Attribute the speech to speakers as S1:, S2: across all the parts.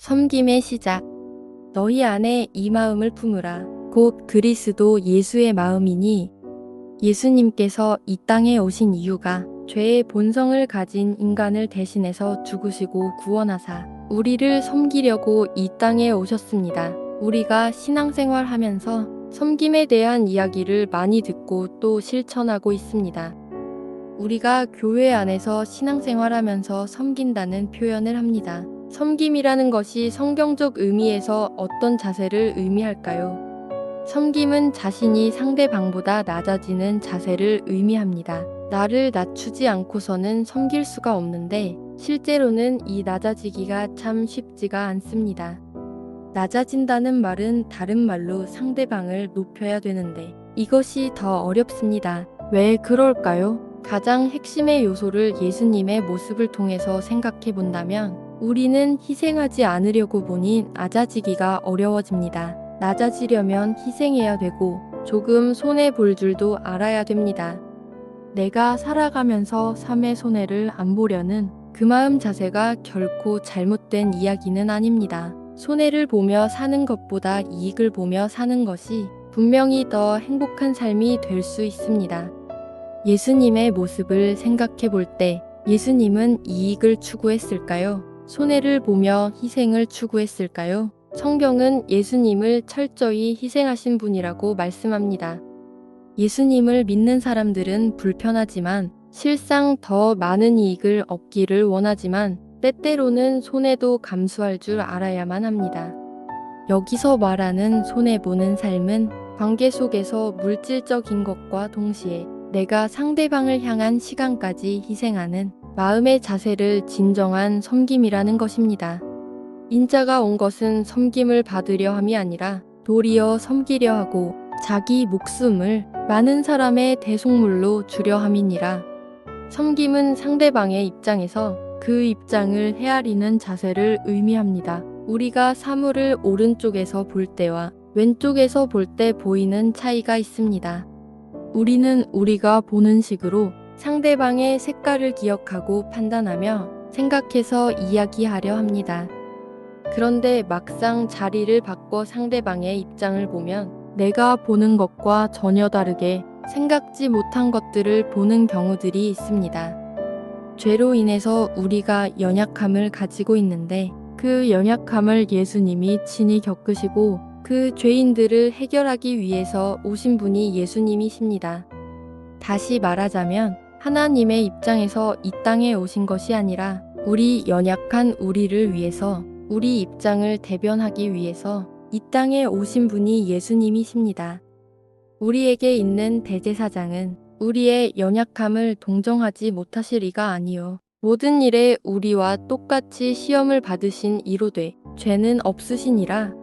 S1: 섬김의 시작. 너희 안에 이 마음을 품으라. 곧 그리스도 예수의 마음이니, 예수님께서 이 땅에 오신 이유가 죄의 본성을 가진 인간을 대신해서 죽으시고 구원하사 우리를 섬기려고 이 땅에 오셨습니다. 우리가 신앙생활 하면서 섬김에 대한 이야기를 많이 듣고 또 실천하고 있습니다. 우리가 교회 안에서 신앙생활 하면서 섬긴다는 표현을 합니다. 섬김이라는 것이 성경적 의미에서 어떤 자세를 의미할까요? 섬김은 자신이 상대방보다 낮아지는 자세를 의미합니다. 나를 낮추지 않고서는 섬길 수가 없는데 실제로는 이 낮아지기가 참 쉽지가 않습니다. 낮아진다는 말은 다른 말로 상대방을 높여야 되는데 이것이 더 어렵습니다. 왜 그럴까요? 가장 핵심의 요소를 예수님의 모습을 통해서 생각해 본다면 우리는 희생하지 않으려고 보니 낮아지기가 어려워집니다. 낮아지려면 희생해야 되고 조금 손해볼 줄도 알아야 됩니다. 내가 살아가면서 삶의 손해를 안 보려는 그 마음 자세가 결코 잘못된 이야기는 아닙니다. 손해를 보며 사는 것보다 이익을 보며 사는 것이 분명히 더 행복한 삶이 될 수 있습니다. 예수님의 모습을 생각해 볼 때 예수님은 이익을 추구했을까요? 손해를 보며 희생을 추구했을까요? 성경은 예수님을 철저히 희생하신 분이라고 말씀합니다. 예수님을 믿는 사람들은 불편하지만 실상 더 많은 이익을 얻기를 원하지만 때때로는 손해도 감수할 줄 알아야만 합니다. 여기서 말하는 손해보는 삶은 관계 속에서 물질적인 것과 동시에 내가 상대방을 향한 시간까지 희생하는 마음의 자세를 진정한 섬김이라는 것입니다. 인자가 온 것은 섬김을 받으려 함이 아니라 도리어 섬기려 하고 자기 목숨을 많은 사람의 대속물로 주려 함이니라. 섬김은 상대방의 입장에서 그 입장을 헤아리는 자세를 의미합니다. 우리가 사물을 오른쪽에서 볼 때와 왼쪽에서 볼 때 보이는 차이가 있습니다. 우리는 우리가 보는 식으로 상대방의 색깔을 기억하고 판단하며 생각해서 이야기하려 합니다. 그런데 막상 자리를 바꿔 상대방의 입장을 보면 내가 보는 것과 전혀 다르게 생각지 못한 것들을 보는 경우들이 있습니다. 죄로 인해서 우리가 연약함을 가지고 있는데 그 연약함을 예수님이 친히 겪으시고 그 죄인들을 해결하기 위해서 오신 분이 예수님이십니다. 다시 말하자면 하나님의 입장에서 이 땅에 오신 것이 아니라 우리 연약한 우리를 위해서 우리 입장을 대변하기 위해서 이 땅에 오신 분이 예수님이십니다. 우리에게 있는 대제사장은 우리의 연약함을 동정하지 못하실 리가 아니요. 모든 일에 우리와 똑같이 시험을 받으신 이로되 죄는 없으시니라.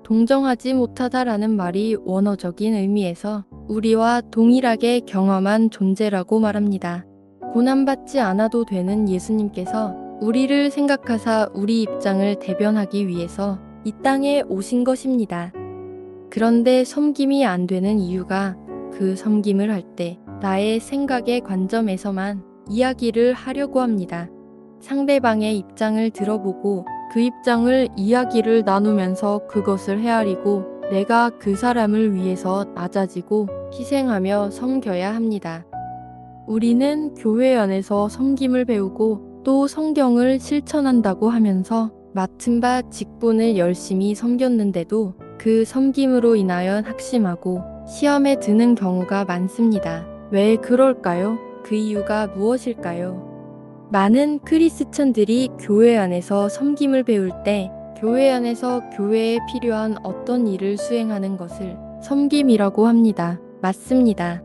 S1: 동정하지 못하다라는 말이 원어적인 의미에서 우리와 동일하게 경험한 존재라고 말합니다. 고난받지 않아도 되는 예수님께서 우리를 생각하사 우리 입장을 대변하기 위해서 이 땅에 오신 것입니다. 그런데 섬김이 안 되는 이유가 그 섬김을 할 때 나의 생각의 관점에서만 이야기를 하려고 합니다. 상대방의 입장을 들어보고 그 입장을 이야기를 나누면서 그것을 헤아리고 내가 그 사람을 위해서 낮아지고 희생하며 섬겨야 합니다. 우리는 교회 안에서 섬김을 배우고 또 성경을 실천한다고 하면서 맡은 바 직분을 열심히 섬겼는데도 그 섬김으로 인하여 낙심하고 시험에 드는 경우가 많습니다. 왜 그럴까요? 그 이유가 무엇일까요? 많은 크리스천들이 교회 안에서 섬김을 배울 때 교회 안에서 교회에 필요한 어떤 일을 수행하는 것을 섬김이라고 합니다. 맞습니다.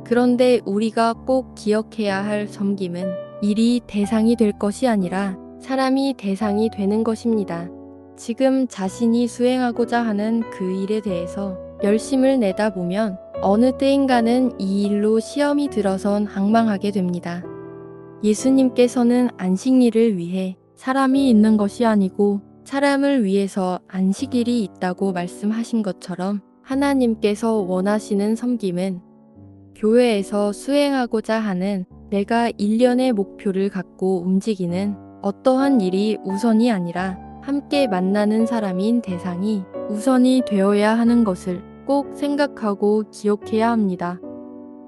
S1: 그런데 우리가 꼭 기억해야 할 섬김은 일이 대상이 될 것이 아니라 사람이 대상이 되는 것입니다. 지금 자신이 수행하고자 하는 그 일에 대해서 열심을 내다보면 어느 때인가는 이 일로 시험이 들어선 황망하게 됩니다. 예수님께서는 안식일을 위해 사람이 있는 것이 아니고 사람을 위해서 안식일이 있다고 말씀하신 것처럼 하나님께서 원하시는 섬김은 교회에서 수행하고자 하는 내가 일련의 목표를 갖고 움직이는 어떠한 일이 우선이 아니라 함께 만나는 사람인 대상이 우선이 되어야 하는 것을 꼭 생각하고 기억해야 합니다.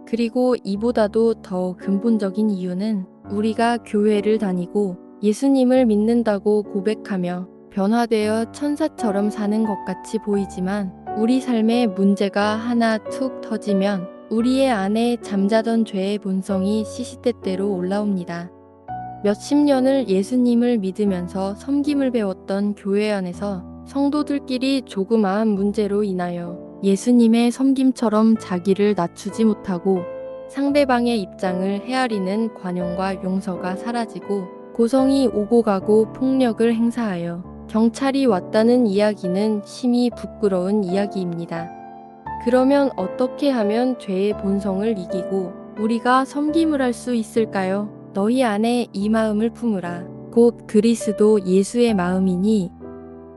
S1: 그리고 이보다도 더 근본적인 이유는 우리가 교회를 다니고 예수님을 믿는다고 고백하며 변화되어 천사처럼 사는 것 같이 보이지만 우리 삶에 문제가 하나 툭 터지면 우리의 안에 잠자던 죄의 본성이 시시때때로 올라옵니다. 몇십 년을 예수님을 믿으면서 섬김을 배웠던 교회 안에서 성도들끼리 조그마한 문제로 인하여 예수님의 섬김처럼 자기를 낮추지 못하고 상대방의 입장을 헤아리는 관용과 용서가 사라지고 고성이 오고 가고 폭력을 행사하여 경찰이 왔다는 이야기는 심히 부끄러운 이야기입니다. 그러면 어떻게 하면 죄의 본성을 이기고 우리가 섬김을 할 수 있을까요? 너희 안에 이 마음을 품으라. 곧 그리스도 예수의 마음이니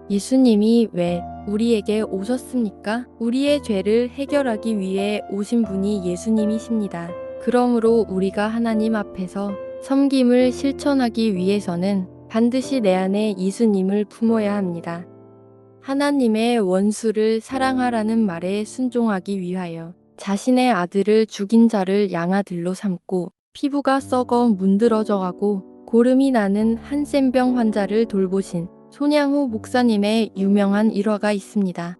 S1: 예수님이 왜 우리에게 오셨습니까? 우리의 죄를 해결하기 위해 오신 분이 예수님이십니다. 그러므로 우리가 하나님 앞에서 섬김을 실천하기 위해서는 반드시 내 안에 예수님을 품어야 합니다. 하나님의 원수를 사랑하라는 말에 순종하기 위하여 자신의 아들을 죽인 자를 양아들로 삼고 피부가 썩어 문드러져가고 고름이 나는 한센병 환자를 돌보신 손양호 목사님의 유명한 일화가 있습니다.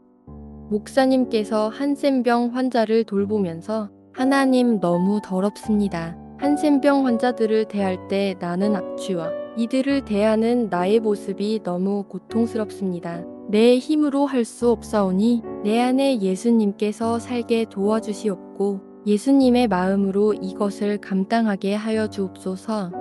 S1: 목사님께서 한센병 환자를 돌보면서 하나님 너무 더럽습니다. 한센병 환자들을 대할 때 나는 악취와 이들을 대하는 나의 모습이 너무 고통스럽습니다. 내 힘으로 할 수 없사오니 내 안에 예수님께서 살게 도와주시옵고 예수님의 마음으로 이것을 감당하게 하여 주옵소서.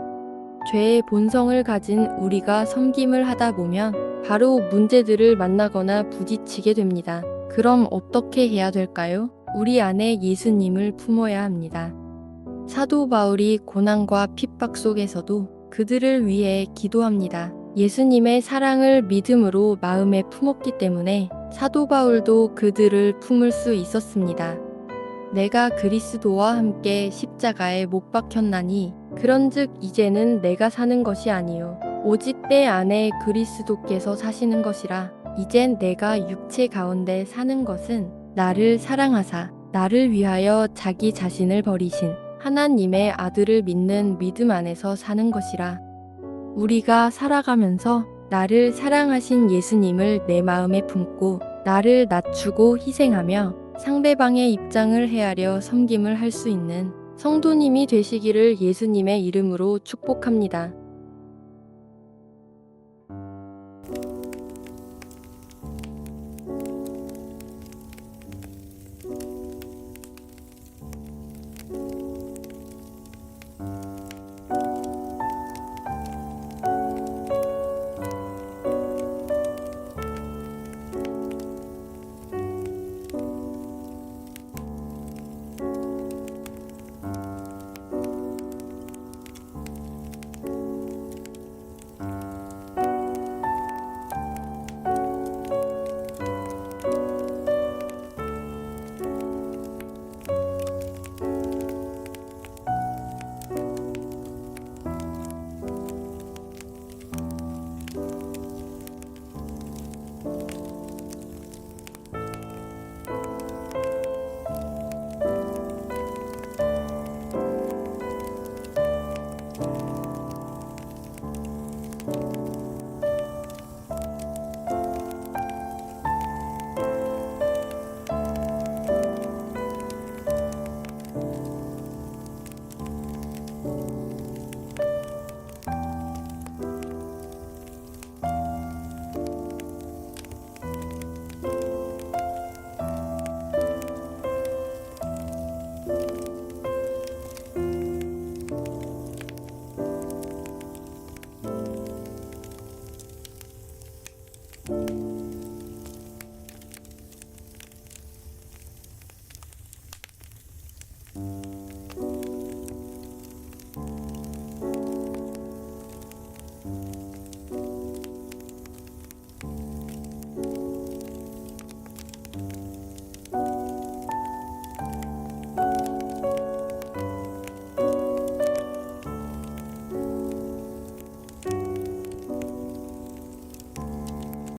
S1: 죄의 본성을 가진 우리가 섬김을 하다 보면 바로 문제들을 만나거나 부딪히게 됩니다. 그럼 어떻게 해야 될까요? 우리 안에 예수님을 품어야 합니다. 사도 바울이 고난과 핍박 속에서도 그들을 위해 기도합니다. 예수님의 사랑을 믿음으로 마음에 품었기 때문에 사도 바울도 그들을 품을 수 있었습니다. 내가 그리스도와 함께 십자가에 못 박혔나니 그런즉 이제는 내가 사는 것이 아니요 오직 내 안에 그리스도께서 사시는 것이라. 이젠 내가 육체 가운데 사는 것은 나를 사랑하사 나를 위하여 자기 자신을 버리신 하나님의 아들을 믿는 믿음 안에서 사는 것이라. 우리가 살아가면서 나를 사랑하신 예수님을 내 마음에 품고 나를 낮추고 희생하며 상대방의 입장을 헤아려 섬김을 할 수 있는 성도님이 되시기를 예수님의 이름으로 축복합니다.